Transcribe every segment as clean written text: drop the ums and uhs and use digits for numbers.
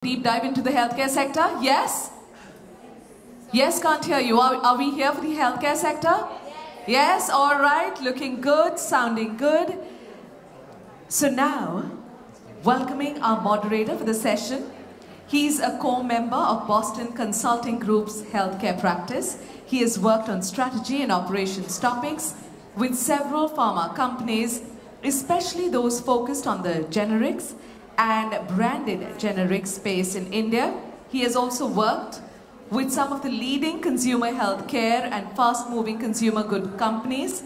Deep dive into the healthcare sector? Yes? Yes, can't hear you. Are we here for the healthcare sector? Yes, all right. Looking good, sounding good. So now, welcoming our moderator for the session. He's a core member of Boston Consulting Group's healthcare practice. He has worked on strategy and operations topics with several pharma companies, especially those focused on the generics and branded generic space in India. He has also worked with some of the leading consumer healthcare and fast-moving consumer good companies.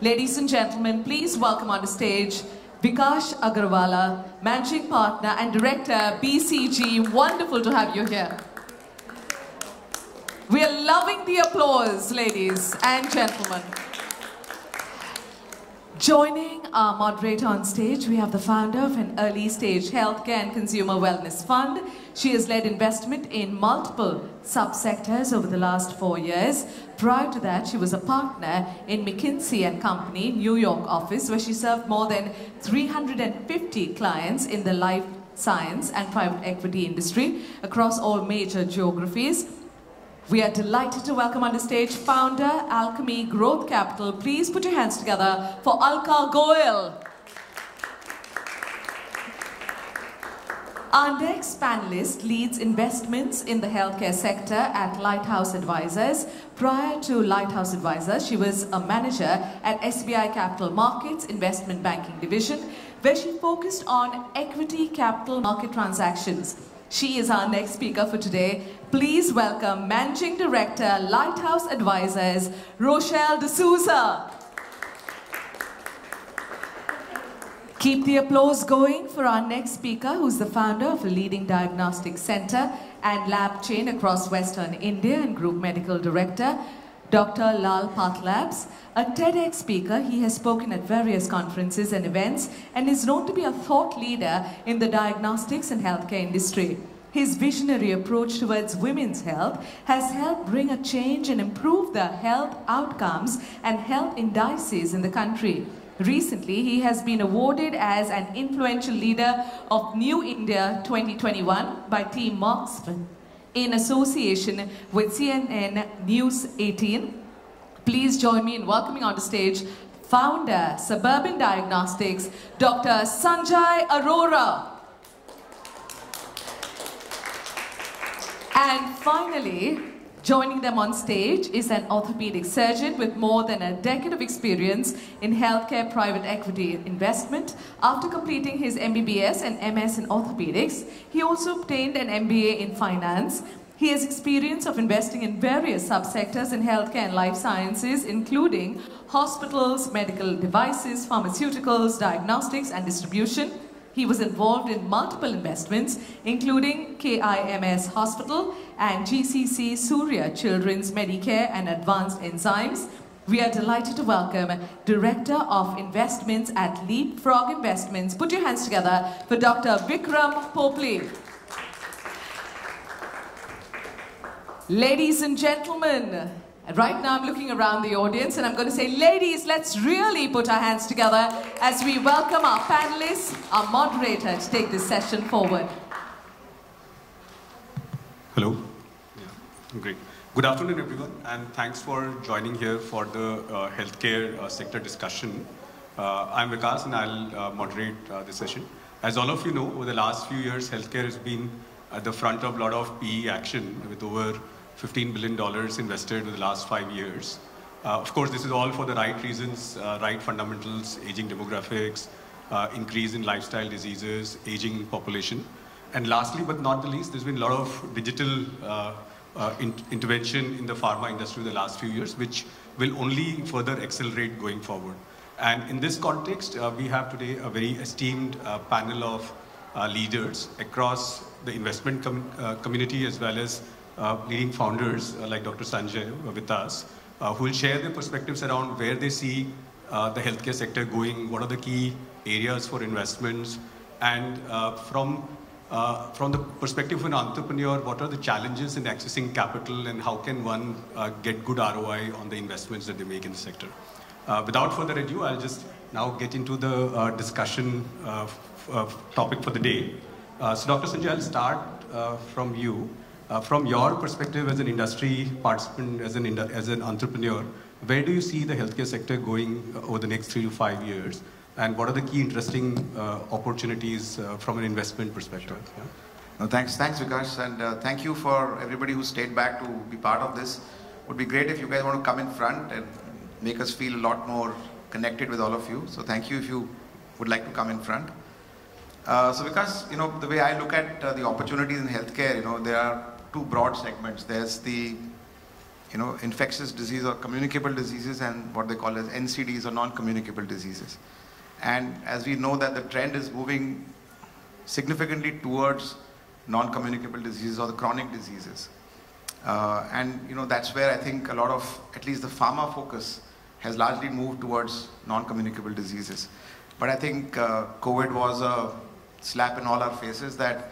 Ladies and gentlemen, please welcome on the stage Vikash Agarwala, Managing Partner and Director, BCG. Wonderful to have you here. We are loving the applause, ladies and gentlemen. Joining our moderator on stage, we have the founder of an early-stage healthcare and consumer wellness fund. She has led investment in multiple subsectors over the last 4 years. Prior to that, she was a partner in McKinsey & Company, New York office, where she served more than 350 clients in the life science and private equity industry across all major geographies. We are delighted to welcome on the stage founder, Alchemy Growth Capital. Please put your hands together for Alka Goyal. Our next panelist leads investments in the healthcare sector at Lighthouse Advisors. Prior to Lighthouse Advisors, she was a manager at SBI Capital Markets Investment Banking Division, where she focused on equity capital market transactions. She is our next speaker for today. Please welcome Managing Director, Lighthouse Advisors, Rochelle D'Souza. Keep the applause going for our next speaker, who's the founder of a leading diagnostic center and lab chain across Western India and Group Medical Director, Dr. Lal Pathlabs. A TEDx speaker, he has spoken at various conferences and events and is known to be a thought leader in the diagnostics and healthcare industry. His visionary approach towards women's health has helped bring a change and improve the health outcomes and health indices in the country. Recently, he has been awarded as an influential leader of New India 2021 by Team Moxford in association with CNN News 18. Please join me in welcoming on the stage founder, Suburban Diagnostics, Dr. Sanjay Arora. And finally, joining them on stage is an orthopedic surgeon with more than a decade of experience in healthcare private equity investment. After completing his MBBS and MS in orthopedics, he also obtained an MBA in finance. He has experience of investing in various subsectors in healthcare and life sciences, including hospitals, medical devices, pharmaceuticals, diagnostics, and distribution. He was involved in multiple investments, including KIMS Hospital and GCC Surya Children's Medicare and Advanced Enzymes. We are delighted to welcome Director of Investments at Leapfrog Investments. Put your hands together for Dr. Vikram Popli. Ladies and gentlemen, right now I'm looking around the audience and I'm going to say, ladies, let's really put our hands together as we welcome our panelists, our moderator, to take this session forward. Hello. Yeah, great. Good afternoon, everyone, and thanks for joining here for the healthcare sector discussion. I'm Vikas and I'll moderate this session. As all of you know, over the last few years, healthcare has been at the front of a lot of PE action with over $15 billion invested in the last 5 years. Of course, this is all for the right reasons, right fundamentals, aging demographics, increase in lifestyle diseases, aging population. And lastly, but not the least, there's been a lot of digital intervention in the pharma industry in the last few years, which will only further accelerate going forward. And in this context, we have today a very esteemed panel of leaders across the investment community as well as leading founders like Dr. Sanjay with us, who will share their perspectives around where they see the healthcare sector going, what are the key areas for investments, and from the perspective of an entrepreneur, what are the challenges in accessing capital and how can one get good ROI on the investments that they make in the sector. Without further ado, I'll just now get into the discussion topic for the day. So Dr. Sanjay, I'll start from you. From your perspective as an industry participant, as an entrepreneur, where do you see the healthcare sector going over the next 3 to 5 years? And what are the key interesting opportunities from an investment perspective? Sure. Yeah? No, thanks Vikas, and thank you for everybody who stayed back to be part of this. It would be great if you guys want to come in front and make us feel a lot more connected with all of you. So thank you if you would like to come in front. So Vikas, the way I look at the opportunities in healthcare, there are two broad segments. There's the infectious disease or communicable diseases, and what they call as NCDs or non-communicable diseases. And as we know that the trend is moving significantly towards non-communicable diseases or the chronic diseases. And that's where I think a lot of, at least the pharma focus has largely moved towards non-communicable diseases. But I think COVID was a slap in all our faces that,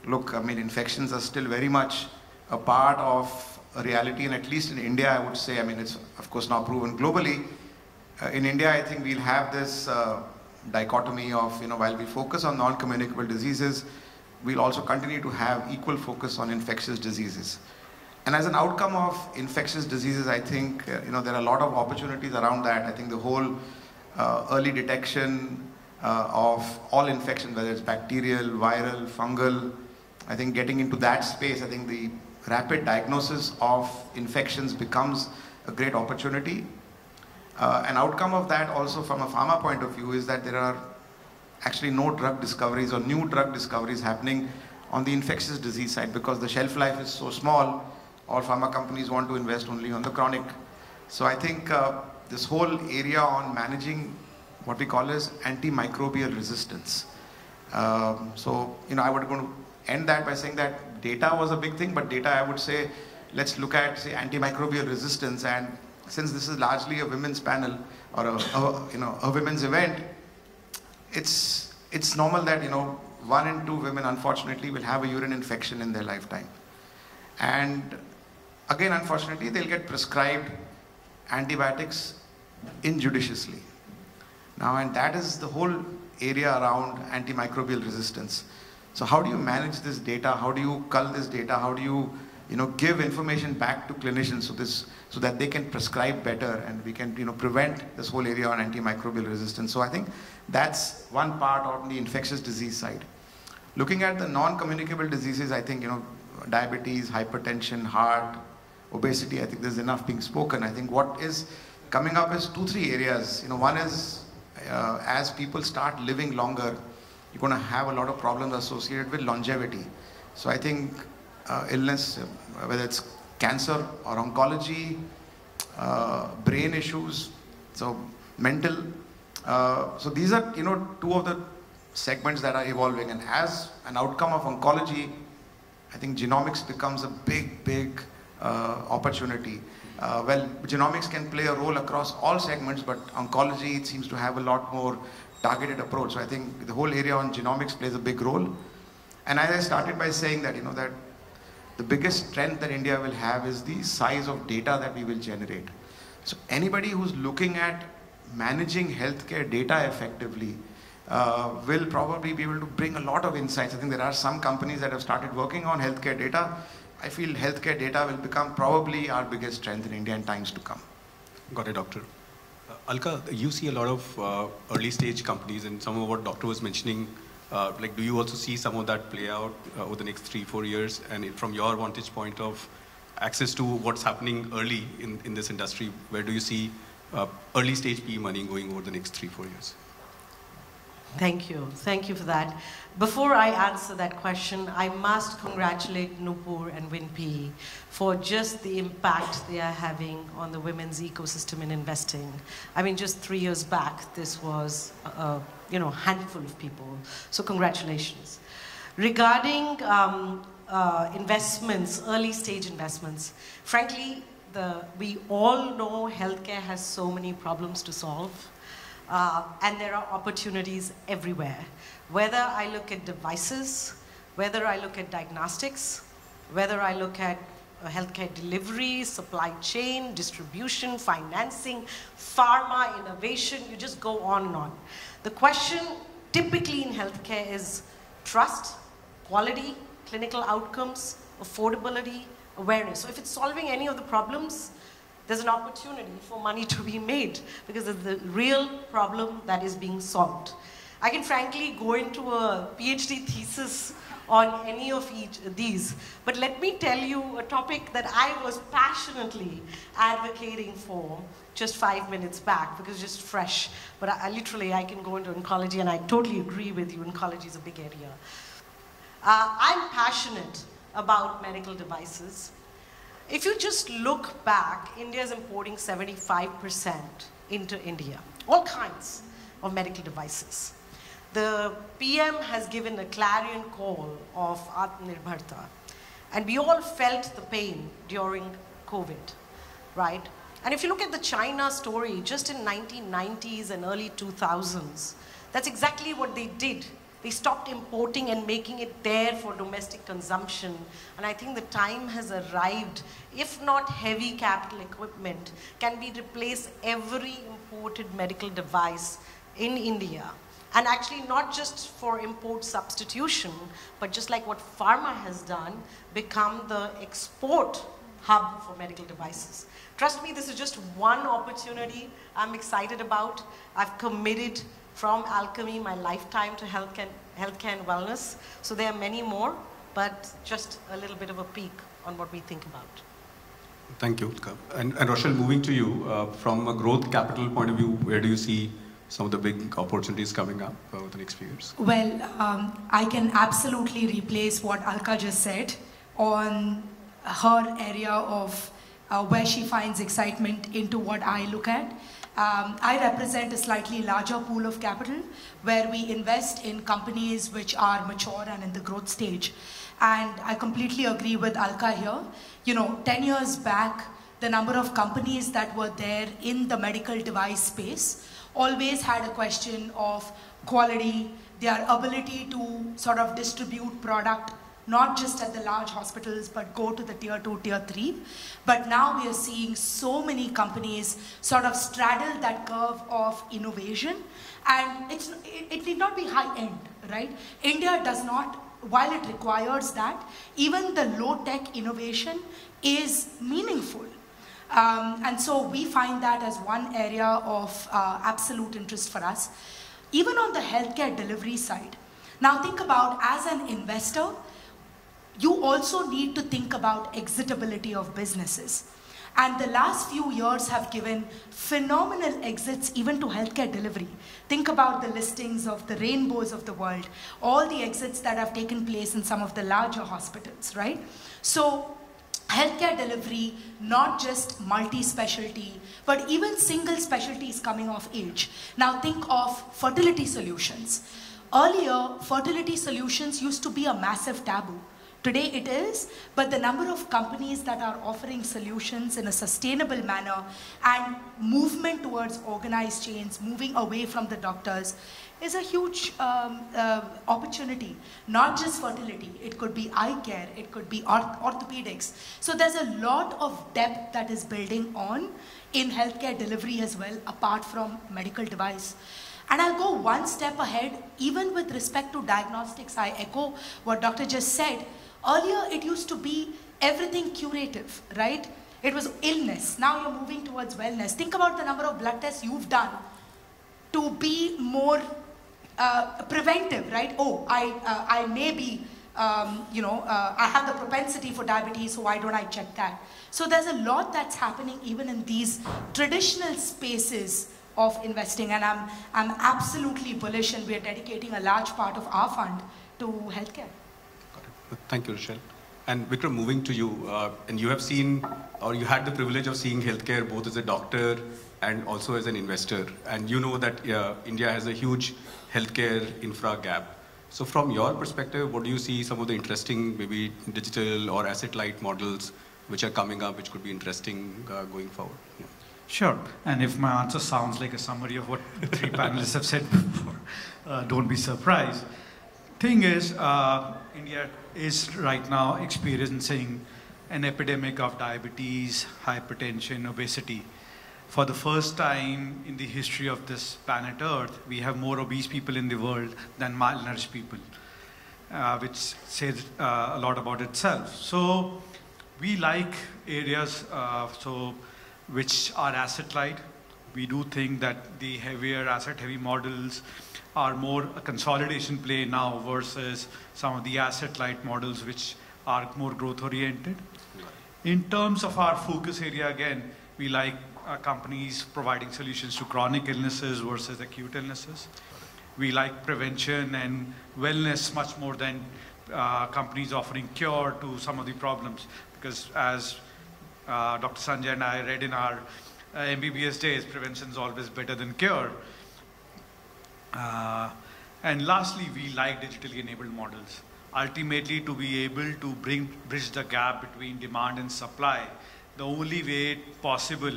look, infections are still very much a part of a reality, and at least in India, I would say, it's of course not proven globally. In India, I think we'll have this dichotomy of, while we focus on non-communicable diseases, we'll also continue to have equal focus on infectious diseases. And as an outcome of infectious diseases, I think, there are a lot of opportunities around that. I think the whole early detection of all infections, whether it's bacterial, viral, fungal, I think getting into that space, I think the rapid diagnosis of infections becomes a great opportunity. An outcome of that also from a pharma point of view is that there are actually no drug discoveries or new drug discoveries happening on the infectious disease side, because the shelf life is so small. All pharma companies want to invest only on the chronic. So I think this whole area on managing what we call as antimicrobial resistance. So I would going to end that by saying that data was a big thing, but data, I would say, let's look at, say, antimicrobial resistance. And since this is largely a women's panel or a women's event, it's normal that 1 in 2 women, unfortunately, will have a urine infection in their lifetime. And again, unfortunately, they'll get prescribed antibiotics injudiciously. Now, and that is the whole area around antimicrobial resistance. So how do you manage this data? How do you cull this data? How do you, give information back to clinicians so that they can prescribe better, and we can, prevent this whole area on antimicrobial resistance. So I think that's one part on the infectious disease side. Looking at the non-communicable diseases, I think, diabetes, hypertension, heart, obesity, I think there's enough being spoken. I think what is coming up is 2-3 areas. One is as people start living longer, you're going to have a lot of problems associated with longevity. So I think illness, whether it's cancer or oncology, brain issues, so mental. So these are, 2 of the segments that are evolving. And as an outcome of oncology, I think genomics becomes a big opportunity. Well, genomics can play a role across all segments, but oncology, it seems to have a lot more targeted approach. So I think the whole area on genomics plays a big role. And as I started by saying that, that the biggest strength that India will have is the size of data that we will generate. So anybody who's looking at managing healthcare data effectively will probably be able to bring a lot of insights. I think there are some companies that have started working on healthcare data. I feel healthcare data will become probably our biggest strength in India in times to come. Got it, Doctor. Alka, you see a lot of early stage companies, and some of what Doctor was mentioning, do you also see some of that play out over the next 3-4 years? And from your vantage point of access to what's happening early in this industry, where do you see early stage PE money going over the next 3-4 years? Thank you. Thank you for that. Before I answer that question, I must congratulate Nupur and WinPE for just the impact they are having on the women's ecosystem in investing. I mean, just 3 years back, this was a handful of people. So congratulations. Regarding investments, early stage investments, frankly, we all know healthcare has so many problems to solve. And there are opportunities everywhere. Whether I look at devices, whether I look at diagnostics, whether I look at healthcare delivery, supply chain, distribution, financing, pharma, innovation, you just go on and on. The question typically in healthcare is trust, quality, clinical outcomes, affordability, awareness. So if it's solving any of the problems, there's an opportunity for money to be made because it's the real problem that is being solved. I can frankly go into a PhD thesis on any of these, but let me tell you a topic that I was passionately advocating for just 5 minutes back because it's just fresh. But I can go into oncology, and I totally agree with you, oncology is a big area. I'm passionate about medical devices. If you just look back, India is importing 75% into India, all kinds of medical devices. The PM has given a clarion call of Atmanirbharta, and we all felt the pain during COVID, right? And if you look at the China story, just in 1990s and early 2000s, that's exactly what they did. They stopped importing and making it there for domestic consumption. And I think the time has arrived, if not heavy capital equipment, can we replace every imported medical device in India? And actually not just for import substitution, but just like what pharma has done, become the export hub for medical devices. Trust me, this is just one opportunity I'm excited about. I've committed from Alchemy my lifetime to healthcare and wellness. So there are many more, but just a little bit of a peek on what we think about. Thank you. And Rochelle, moving to you, from a growth capital point of view, where do you see some of the big opportunities coming up over the next few years? Well, I can absolutely replace what Alka just said on her area of where she finds excitement into what I look at. I represent a slightly larger pool of capital where we invest in companies which are mature and in the growth stage. And I completely agree with Alka here. You know, 10 years back, the number of companies that were there in the medical device space always had a question of quality, their ability to sort of distribute product, not just at the large hospitals, but go to the tier 2, tier 3. But now we are seeing so many companies sort of straddle that curve of innovation. And it need not be high end, right? India does not, while it requires that, even the low-tech innovation is meaningful. And so we find that as one area of absolute interest for us. Even on the healthcare delivery side. Now think about, as an investor, you also need to think about exitability of businesses. And the last few years have given phenomenal exits even to healthcare delivery. Think about the listings of the Rainbows of the world, all the exits that have taken place in some of the larger hospitals, right? So healthcare delivery, not just multi-specialty, but even single specialties coming of age. Now think of fertility solutions. Earlier, fertility solutions used to be a massive taboo. Today it is, but the number of companies that are offering solutions in a sustainable manner and movement towards organized chains, moving away from the doctors, is a huge opportunity. Not just fertility, it could be eye care, it could be orthopedics. So there's a lot of depth that is building on in healthcare delivery as well, apart from medical device. And I'll go one step ahead, even with respect to diagnostics. I echo what Dr. just said. Earlier, it used to be everything curative, right? It was illness. Now you're moving towards wellness. Think about the number of blood tests you've done to be more preventive, right? Oh, I may be, I have the propensity for diabetes, so why don't I check that? So there's a lot that's happening even in these traditional spaces of investing, and I'm absolutely bullish, and we're dedicating a large part of our fund to healthcare. Thank you, Rochelle. And Vikram, moving to you, and you have seen, or you had the privilege of seeing healthcare both as a doctor and also as an investor. And you know that India has a huge healthcare infra gap. So from your perspective, what do you see some of the interesting, maybe digital or asset-light models which are coming up, which could be interesting going forward? Yeah. Sure. And if my answer sounds like a summary of what the three panelists have said before, don't be surprised. Thing is, India is right now experiencing an epidemic of diabetes, hypertension, obesity. For the first time in the history of this planet Earth, we have more obese people in the world than malnourished people. which says a lot about itself. So we like areas which are asset light. We do think that the heavier asset heavy models are more a consolidation play now versus some of the asset light models which are more growth oriented. In terms of our focus area, again, we like companies providing solutions to chronic illnesses versus acute illnesses. We like prevention and wellness much more than companies offering cure to some of the problems. Because as Dr. Sanjay and I read in our MBBS days, prevention is always better than cure. And lastly, we like digitally enabled models. Ultimately, to be able to bridge the gap between demand and supply, the only way possible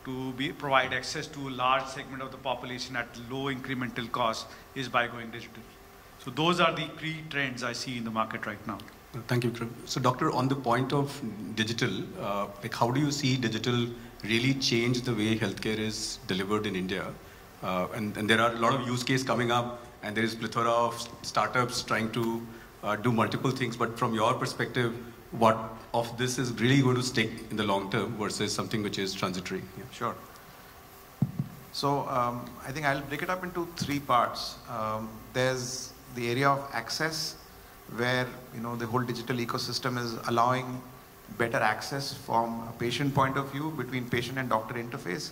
to provide access to a large segment of the population at low incremental cost is by going digital. So those are the key trends I see in the market right now. Thank you, Vikram. So doctor, on the point of digital, like how do you see digital really change the way healthcare is delivered in India? And there are a lot of use cases coming up, and there is plethora of startups trying to do multiple things. But from your perspective, what of this is really going to stick in the long term versus something which is transitory? Yeah. Sure. So I think I'll break it up into three parts. There's the area of access, where the whole digital ecosystem is allowing better access from a patient point of view between patient and doctor interface.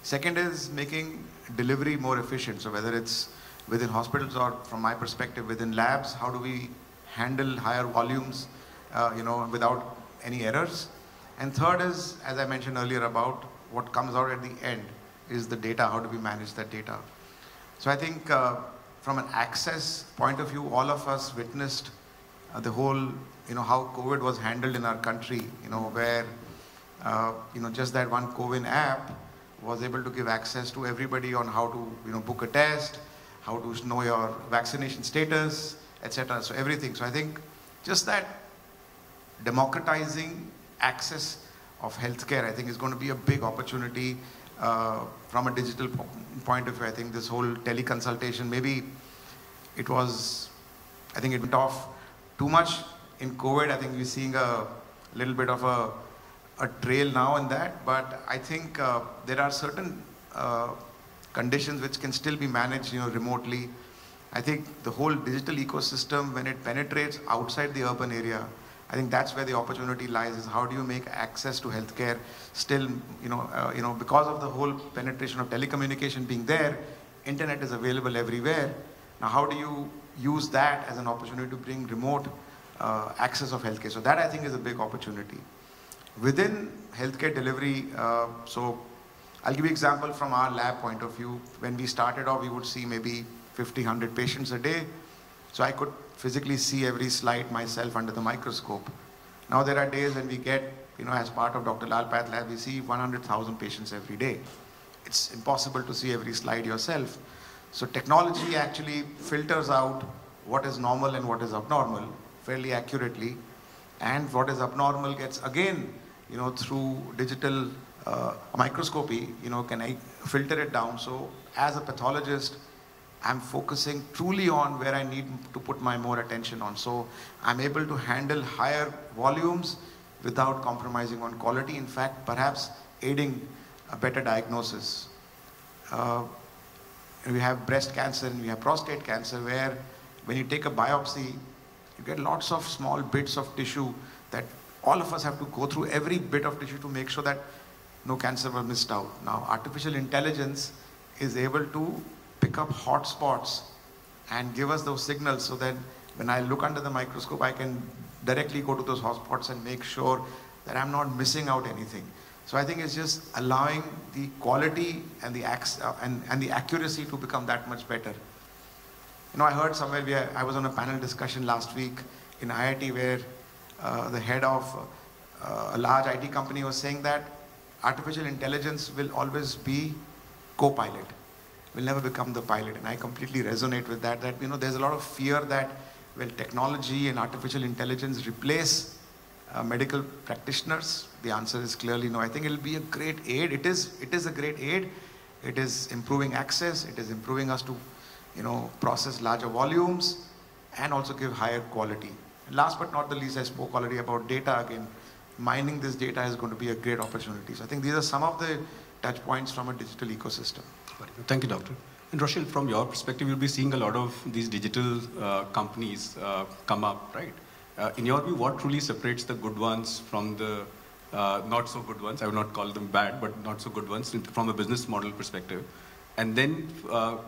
Second is making delivery more efficient. So whether it's within hospitals or, from my perspective, within labs, how do we handle higher volumes, without any errors? And third is, as I mentioned earlier, about what comes out at the end is the data. How do we manage that data? So I think from an access point of view, all of us witnessed the whole, how COVID was handled in our country, where, just that one COVID app was able to give access to everybody on how to, book a test, how to know your vaccination status, etc. So everything. So I think just that democratizing access of healthcare, I think, is going to be a big opportunity from a digital point of view. I think this whole teleconsultation, maybe it was, I think it went off too much in COVID. I think we're seeing a little bit of a trail now in that, but I think there are certain conditions which can still be managed, remotely. I think the whole digital ecosystem, when it penetrates outside the urban area, I think that's where the opportunity lies, is how do you make access to healthcare still, because of the whole penetration of telecommunication being there, internet is available everywhere. Now, how do you use that as an opportunity to bring remote access of healthcare? So that, I think, is a big opportunity. Within healthcare delivery, so I'll give you an example from our lab point of view. When we started off, we would see maybe 50, 100 patients a day. So I could physically see every slide myself under the microscope. Now there are days when we get, as part of Dr. Lal Path Lab, we see 100,000 patients every day. It's impossible to see every slide yourself. So technology actually filters out what is normal and what is abnormal fairly accurately. And what is abnormal gets, again, through digital microscopy, can I filter it down? So as a pathologist, I'm focusing truly on where I need to put my more attention on. So I'm able to handle higher volumes without compromising on quality. In fact, perhaps aiding a better diagnosis. We have breast cancer and we have prostate cancer, where when you take a biopsy, you get lots of small bits of tissue that all of us have to go through every bit of tissue to make sure that no cancer was missed out. Now, artificial intelligence is able to pick up hot spots and give us those signals, so that when I look under the microscope, I can directly go to those hot spots and make sure that I'm not missing out anything. So I think it's just allowing the quality and the accuracy to become that much better. I heard somewhere, I was on a panel discussion last week in IIT, where the head of a large IT company was saying that artificial intelligence will always be co-pilot, will never become the pilot. And I completely resonate with that, there's a lot of fear that, well, technology and artificial intelligence replace medical practitioners. The answer is clearly no. I think it'll be a great aid. It is a great aid. It is improving access. It is improving us to, process larger volumes. and also give higher quality. And last but not the least, I spoke already about data again. Mining this data is going to be a great opportunity. So I think these are some of the touch points from a digital ecosystem. Thank you, Doctor. And Rochelle, from your perspective, you'll be seeing a lot of these digital companies come up, right? In your view, what truly separates the good ones from the not so good ones? I would not call them bad, but not so good ones from a business model perspective. And then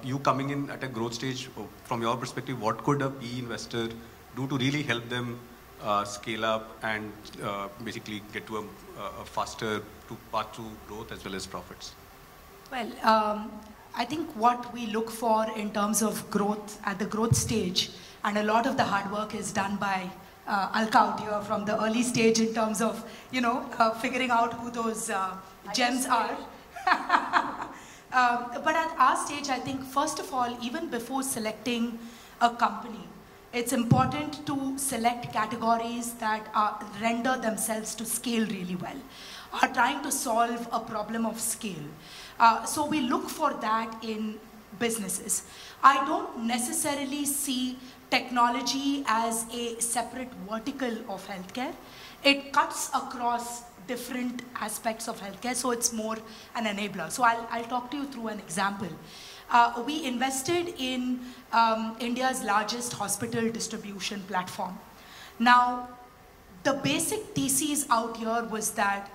you coming in at a growth stage, from your perspective, what could a PE investor do to really help them scale up and basically get to a faster path to growth as well as profits? Well, I think what we look for in terms of growth at the growth stage, and a lot of the hard work is done by Alka out here from the early stage in terms of, figuring out who those gems are. But at our stage, I think, first of all, even before selecting a company, it's important to select categories that render themselves to scale really well, are trying to solve a problem of scale. So we look for that in businesses. I don't necessarily see technology as a separate vertical of healthcare. It cuts across different aspects of healthcare, so it's more an enabler. So I'll talk to you through an example. We invested in India's largest hospital distribution platform. Now, the basic thesis out here was that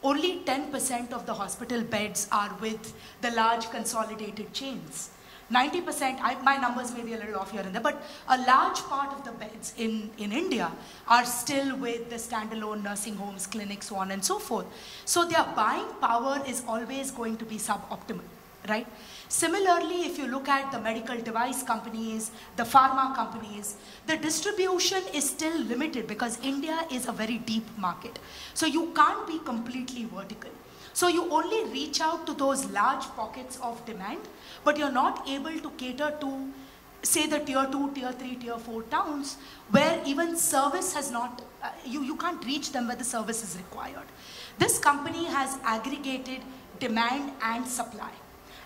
only 10% of the hospital beds are with the large consolidated chains. 90%, my numbers may be a little off here and there, but a large part of the beds in India are still with the standalone nursing homes, clinics, so on and so forth. So their buying power is always going to be suboptimal, right? Similarly, if you look at the medical device companies, the pharma companies, the distribution is still limited because India is a very deep market. So you can't be completely vertical. So you only reach out to those large pockets of demand, but you're not able to cater to, say, the tier 2, tier 3, tier 4 towns where even service has not, you can't reach them where the service is required. This company has aggregated demand and supply.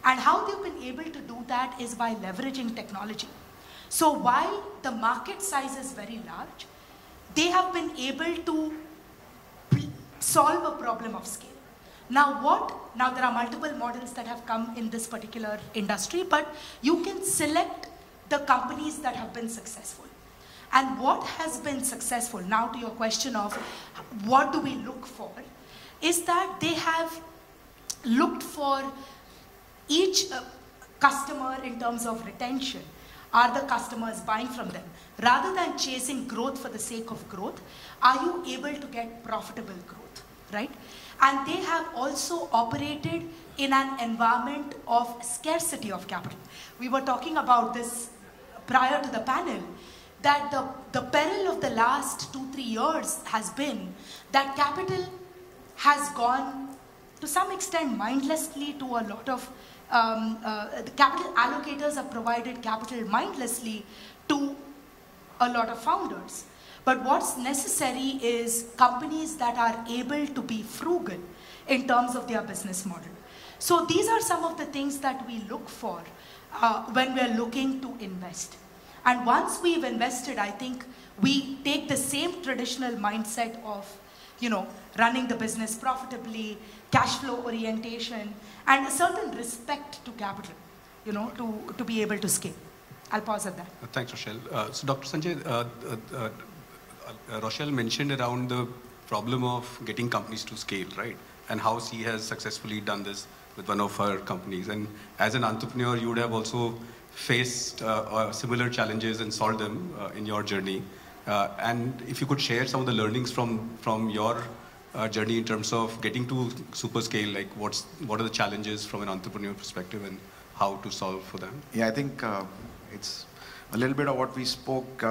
And how they've been able to do that is by leveraging technology. So while the market size is very large, they have been able to solve a problem of scale. Now there are multiple models that have come in this particular industry, but you can select the companies that have been successful. And what has been successful, now to your question of what do we look for, is that they have looked for each customer in terms of retention. Are the customers buying from them? Rather than chasing growth for the sake of growth, are you able to get profitable growth, right? And they have also operated in an environment of scarcity of capital. We were talking about this prior to the panel, that the peril of the last 2-3 years has been that capital has gone to some extent mindlessly to a lot of, the capital allocators have provided capital mindlessly to a lot of founders. But what's necessary is companies that are able to be frugal in terms of their business model. So these are some of the things that we look for when we're looking to invest. And once we've invested, I think we take the same traditional mindset of, running the business profitably, cash flow orientation, and a certain respect to capital, to be able to scale. I'll pause at that. Thanks, Rochelle. So Dr. Sanjay, Rochelle mentioned around the problem of getting companies to scale, right? And how she has successfully done this with one of her companies. And as an entrepreneur, you would have also faced similar challenges and solved them in your journey. And if you could share some of the learnings from your journey in terms of getting to super scale, like what are the challenges from an entrepreneur perspective and how to solve for them? Yeah, I think it's a little bit of what we spoke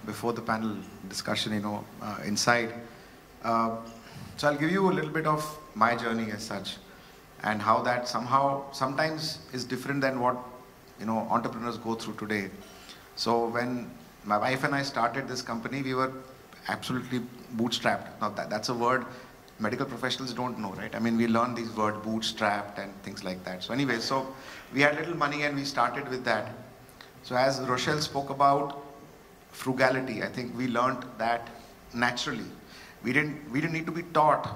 before the panel discussion, inside. So I'll give you a little bit of my journey as such, and how that sometimes is different than what entrepreneurs go through today. So when my wife and I started this company, we were absolutely bootstrapped. Now that's a word medical professionals don't know, right? I mean, we learn these words, bootstrapped and things like that. So anyway, so we had little money and we started with that. So as Rochelle spoke about, frugality. I think we learned that naturally. We didn't need to be taught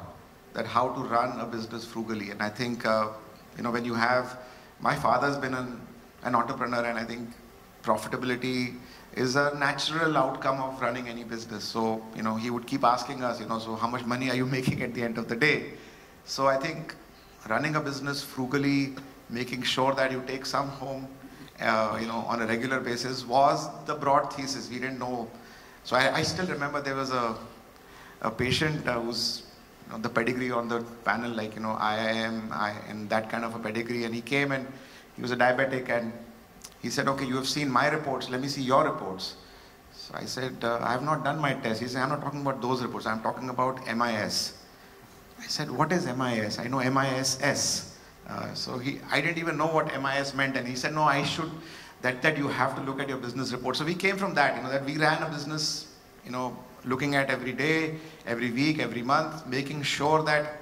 that how to run a business frugally. And I think, when you have, my father's been an entrepreneur, and I think profitability is a natural outcome of running any business. So, he would keep asking us, so how much money are you making at the end of the day? So I think running a business frugally, making sure that you take some home, on a regular basis was the broad thesis. We didn't know. So I still remember there was a patient who's the pedigree on the panel, like, IIM, and that kind of a pedigree. And he came and he was a diabetic, and he said, okay, you have seen my reports, let me see your reports. So I said, I have not done my test. He said, I'm not talking about those reports, I'm talking about MIS. I said, what is MIS? I know MISS. I didn't even know what MIS meant, and he said, no, I should, that you have to look at your business report. So we came from that, that we ran a business, looking at every day, every week, every month, making sure that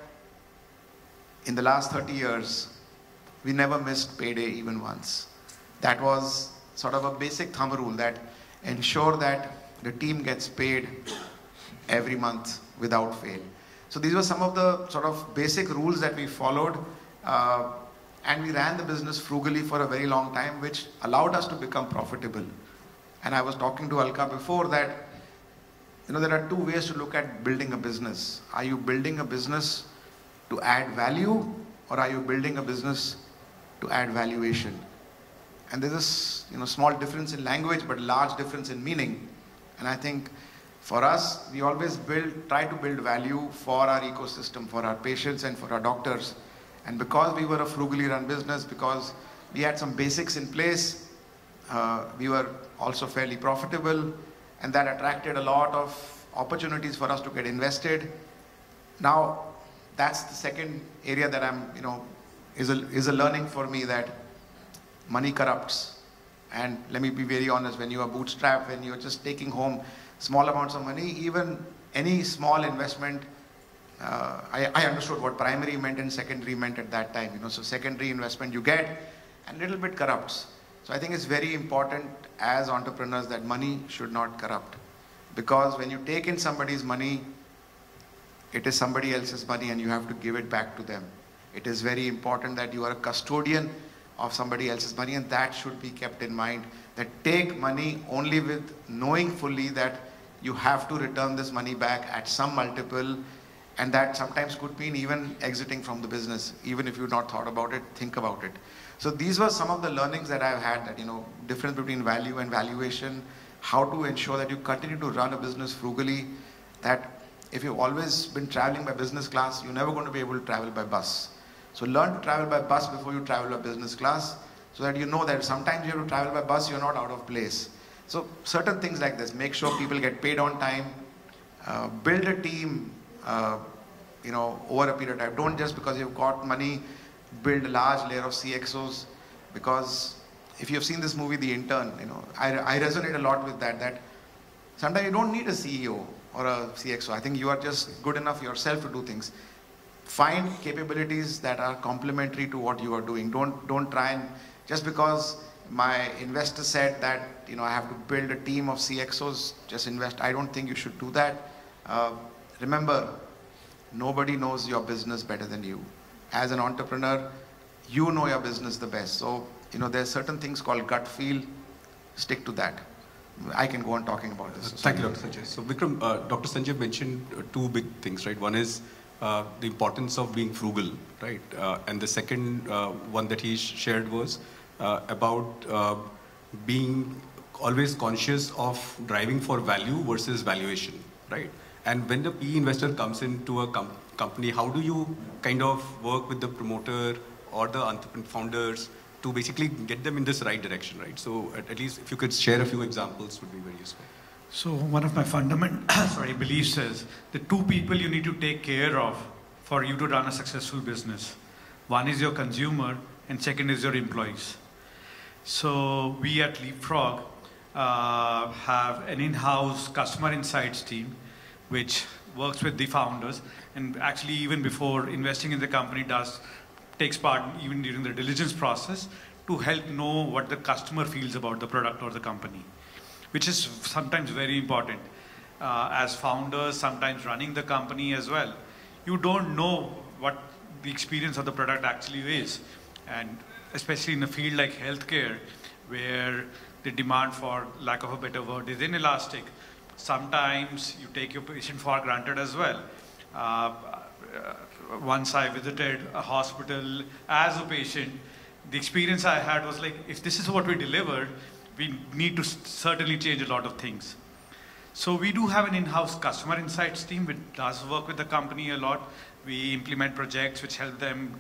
in the last 30 years, we never missed payday even once. That was sort of a basic thumb rule, that ensure that the team gets paid every month without fail. So these were some of the sort of basic rules that we followed, and we ran the business frugally for a very long time, which allowed us to become profitable. And I was talking to Alka before that, there are two ways to look at building a business. Are you building a business to add value, or are you building a business to add valuation? And there's a small difference in language, but large difference in meaning. And I think for us, we always try to build value for our ecosystem, for our patients and for our doctors. And because we were a frugally run business, because we had some basics in place, we were also fairly profitable, and that attracted a lot of opportunities for us to get invested. Now, that's the second area that is a learning for me, that money corrupts. And let me be very honest, when you are bootstrapped, when you're just taking home small amounts of money, even any small investment, I understood what primary meant and secondary meant at that time. So secondary investment you get, and a little bit corrupts. So I think it's very important as entrepreneurs that money should not corrupt. Because when you take in somebody's money, it is somebody else's money, and you have to give it back to them. It is very important that you are a custodian of somebody else's money, and that should be kept in mind. That take money only with knowing fully that you have to return this money back at some multiple, and that sometimes could mean even exiting from the business. Even if you've not thought about it, think about it. So these were some of the learnings that I've had, that, difference between value and valuation, how to ensure that you continue to run a business frugally, that if you've always been traveling by business class, you're never going to be able to travel by bus. So learn to travel by bus before you travel by business class, so that you know that sometimes you have to travel by bus, you're not out of place. So certain things like this, make sure people get paid on time, build a team, over a period of time. Don't just because you've got money, build a large layer of CXOs, because if you've seen this movie, The Intern, I resonate a lot with that sometimes you don't need a CEO or a CXO. I think you are just good enough yourself to do things. Find capabilities that are complementary to what you are doing. Don't try and, just because my investor said that, I have to build a team of CXOs, just invest. I don't think you should do that. Remember, nobody knows your business better than you. As an entrepreneur, you know your business the best. So, there's certain things called gut feel. Stick to that. I can go on talking about this. Thank you, Dr. Sanjay. So, Vikram, Dr. Sanjay mentioned two big things, right? One is the importance of being frugal, right? And the second one that he shared was about being always conscious of driving for value versus valuation, right? And when the PE investor comes into a company, how do you kind of work with the promoter or the entrepreneur founders to basically get them in this right direction, right? So at least if you could share a few examples would be very useful. So one of my fundamental beliefs is the two people you need to take care of for you to run a successful business. One is your consumer, and second is your employees. So we at Leapfrog have an in-house customer insights team which works with the founders, and actually even before investing in the company takes part even during the diligence process to help know what the customer feels about the product or the company. which is sometimes very important. As founders, sometimes running the company as well, you don't know what the experience of the product actually is. And especially in a field like healthcare, where the demand, for lack of a better word, is inelastic. Sometimes you take your patient for granted as well. Once I visited a hospital as a patient, the experience I had was like, if this is what we delivered, we need to certainly change a lot of things. So we do have an in-house customer insights team which does work with the company a lot. We implement projects which help them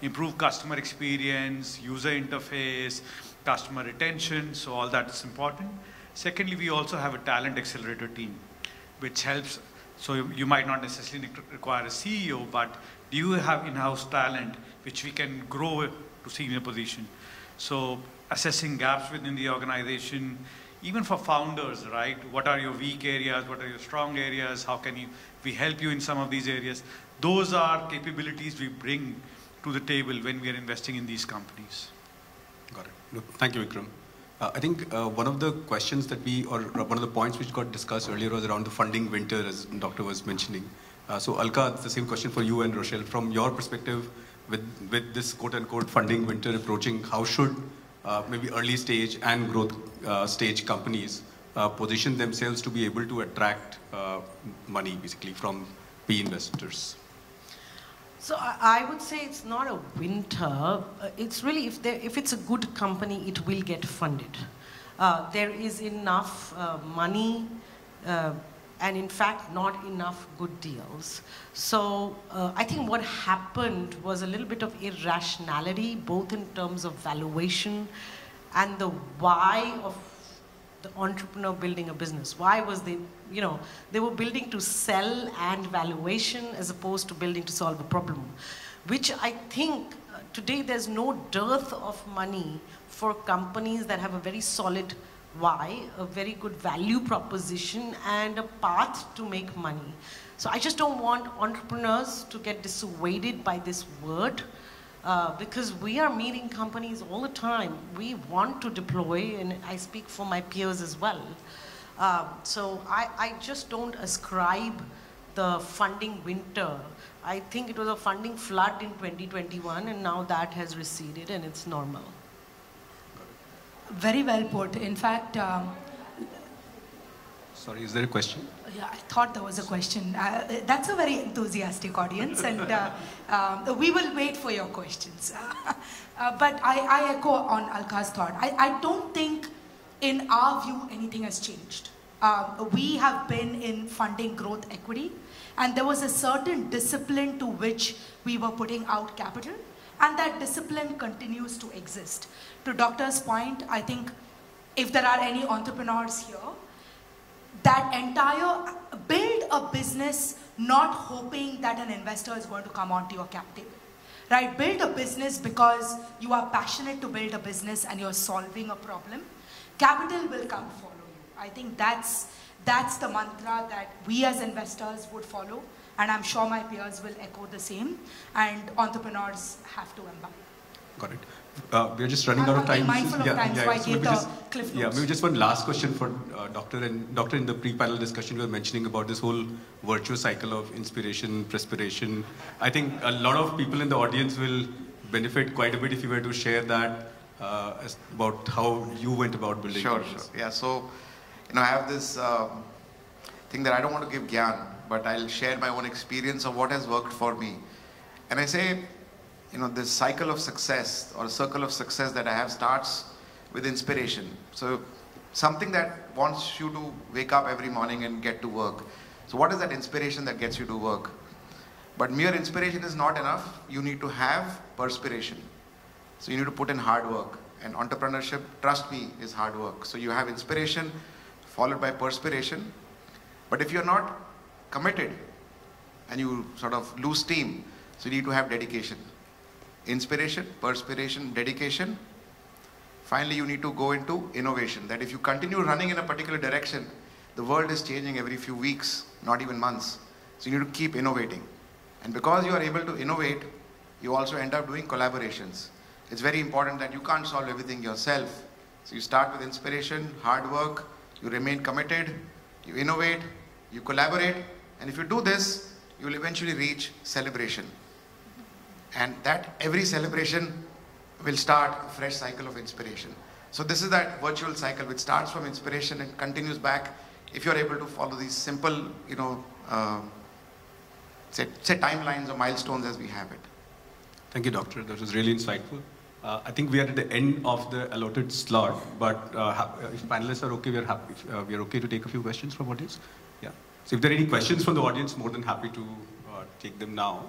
improve customer experience, user interface, customer retention, so all that is important. Secondly, we also have a talent accelerator team which helps. So you might not necessarily require a CEO, but do you have in-house talent which we can grow to senior position? So assessing gaps within the organization, even for founders, right? What are your weak areas? What are your strong areas? How can we help you in some of these areas? Those are capabilities we bring to the table when we are investing in these companies. Got it. No, thank you, Vikram. I think one of the questions that one of the points which got discussed earlier was around the funding winter, as the doctor was mentioning. So Alka, it's the same question for you and Rochelle. From your perspective, with this quote-unquote funding winter approaching, how should maybe early stage and growth stage companies position themselves to be able to attract money, basically, from PE investors? So I would say it's not a winter. It's really, if it's a good company, it will get funded. There is enough money and in fact not enough good deals. So I think what happened was a little bit of irrationality, both in terms of valuation and the why of the entrepreneur building a business. Why was they were building to sell and valuation as opposed to building to solve a problem, which I think today there's no dearth of money for companies that have a very solid why, a very good value proposition and a path to make money. So I just don't want entrepreneurs to get dissuaded by this word. Because we are meeting companies all the time. We want to deploy, and I speak for my peers as well. So I just don't ascribe the funding winter. I think it was a funding flood in 2021, and now that has receded, and it's normal. Very well put. In fact, sorry, is there a question? Yeah, I thought there was a question. That's a very enthusiastic audience, and we will wait for your questions. But I echo on Alka's thought. I don't think, in our view, anything has changed. We have been in funding growth equity, and there was a certain discipline to which we were putting out capital, and that discipline continues to exist. To Doctor's point, I think if there are any entrepreneurs here, that entire build a business not hoping that an investor is going to come onto your cap table, right? Build a business because you are passionate to build a business and you're solving a problem. Capital will come follow you. I think that's the mantra that we as investors would follow, and I'm sure my peers will echo the same, and entrepreneurs have to imbibe. Got it. We are just running out of time. I'm mindful of time, so I gave the cliff notes. Yeah, maybe just one last question for Doctor. And Doctor, in the pre-panel discussion, you were mentioning about this whole virtuous cycle of inspiration, perspiration. I think a lot of people in the audience will benefit quite a bit if you were to share that about how you went about building. Sure. Yeah, so, I have this thing that I don't want to give gyan, but I'll share my own experience of what has worked for me. And I say, this cycle of success or circle of success that I have starts with inspiration. So something that wants you to wake up every morning and get to work. So what is that inspiration that gets you to work? But mere inspiration is not enough. You need to have perspiration. So you need to put in hard work. And entrepreneurship, trust me, is hard work. So you have inspiration followed by perspiration. But if you're not committed and you sort of lose steam, so you need to have dedication. Inspiration, perspiration, dedication. Finally, you need to go into innovation. That if you continue running in a particular direction, the world is changing every few weeks, not even months. So you need to keep innovating. And because you are able to innovate, you also end up doing collaborations. It's very important that you can't solve everything yourself. So you start with inspiration, hard work, you remain committed, you innovate, you collaborate, and if you do this, you will eventually reach celebration. And that every celebration will start a fresh cycle of inspiration. So this is that virtual cycle which starts from inspiration and continues back if you're able to follow these simple, say timelines or milestones as we have it. Thank you, Doctor. That was really insightful. I think we are at the end of the allotted slot, but if panelists are okay, we are okay to take a few questions from audience. Yeah. So if there are any questions from the audience, more than happy to take them now.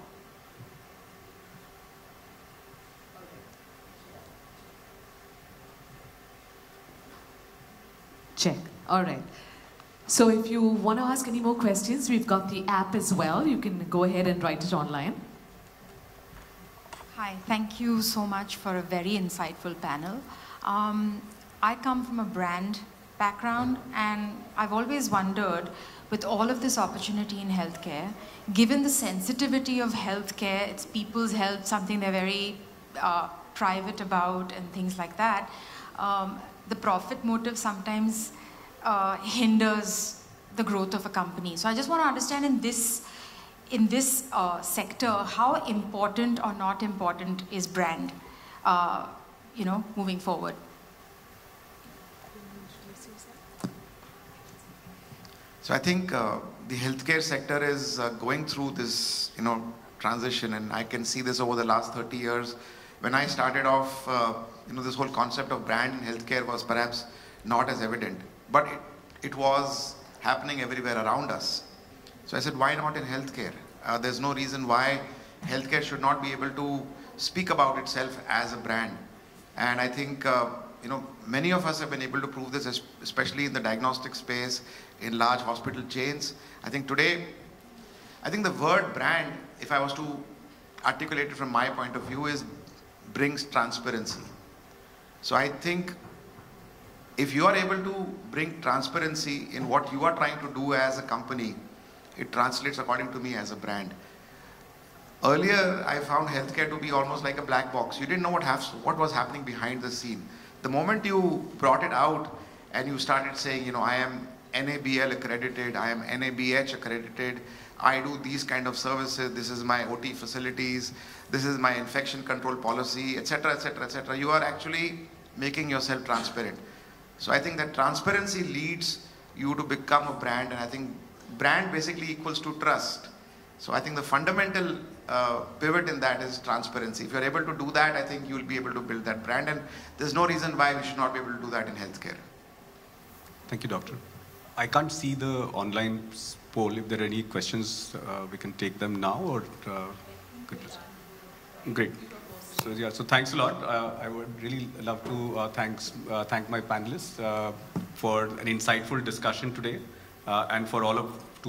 Check. All right. So if you want to ask any more questions, we've got the app as well. You can go ahead and write it online. Hi, thank you so much for a very insightful panel. I come from a brand background, and I've always wondered, with all of this opportunity in healthcare, given the sensitivity of healthcare, it's people's health, something they're very private about and things like that, the profit motive sometimes hinders the growth of a company. So I just want to understand in this sector, how important or not important is brand, moving forward? So I think the healthcare sector is going through this, transition, and I can see this over the last 30 years. When I started off, this whole concept of brand in healthcare was perhaps not as evident, but it was happening everywhere around us. So I said, why not in healthcare? There's no reason why healthcare should not be able to speak about itself as a brand. And I think, many of us have been able to prove this, especially in the diagnostic space, in large hospital chains. I think today, the word brand, if I was to articulate it from my point of view, brings transparency. So I think if you are able to bring transparency in what you are trying to do as a company, it translates, according to me, as a brand. Earlier, I found healthcare to be almost like a black box. You didn't know what was happening behind the scene. The moment you brought it out and you started saying, I am NABL accredited, I am NABH accredited, I do these kind of services, this is my OT facilities, this is my infection control policy, etc., etc., etc. You are actually making yourself transparent. So I think that transparency leads you to become a brand, and I think brand basically equals to trust. So I think the fundamental pivot in that is transparency. If you're able to do that, I think you'll be able to build that brand, and there's no reason why we should not be able to do that in healthcare. Thank you, Doctor. I can't see the online poll. If there are any questions, we can take them now, or great. So yeah, so thanks a lot. I would really love to thank my panelists for an insightful discussion today, and to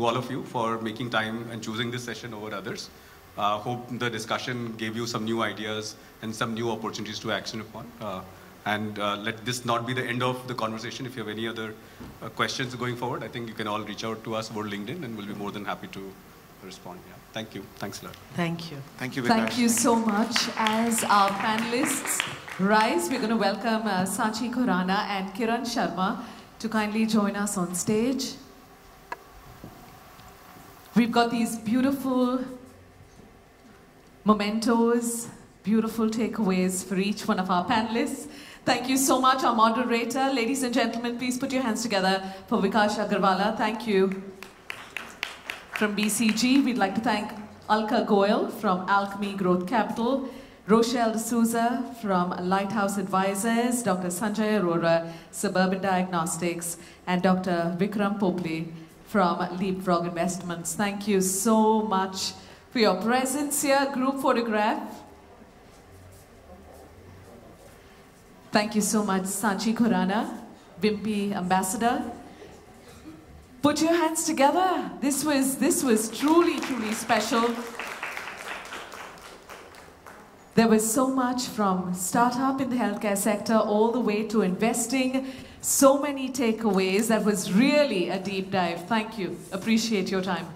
all of you for making time and choosing this session over others. Hope the discussion gave you some new ideas and some new opportunities to action upon. And let this not be the end of the conversation. If you have any other questions going forward, I think you can all reach out to us over LinkedIn, and we'll be more than happy to respond. Yeah. Thank you. Thanks a lot. Thank you. Thank you, Vikash. Thank you so much. As our panelists rise, we're going to welcome Sachi Khurana and Kiran Sharma to kindly join us on stage. We've got these beautiful mementos, beautiful takeaways for each one of our panelists. Thank you so much, our moderator. Ladies and gentlemen, please put your hands together for Vikash Agarwala. Thank you. From BCG, we'd like to thank Alka Goyal from Alchemy Growth Capital, Rochelle D'Souza from Lighthouse Advisors, Dr. Sanjay Arora, Suburban Diagnostics, and Dr. Vikram Popli from Leapfrog Investments. Thank you so much for your presence here. Group photograph. Thank you so much, Sachi Khurana, Wimpy Ambassador. Put your hands together. This was truly, truly special. There was so much from startup in the healthcare sector all the way to investing. So many takeaways. That was really a deep dive. Thank you. Appreciate your time.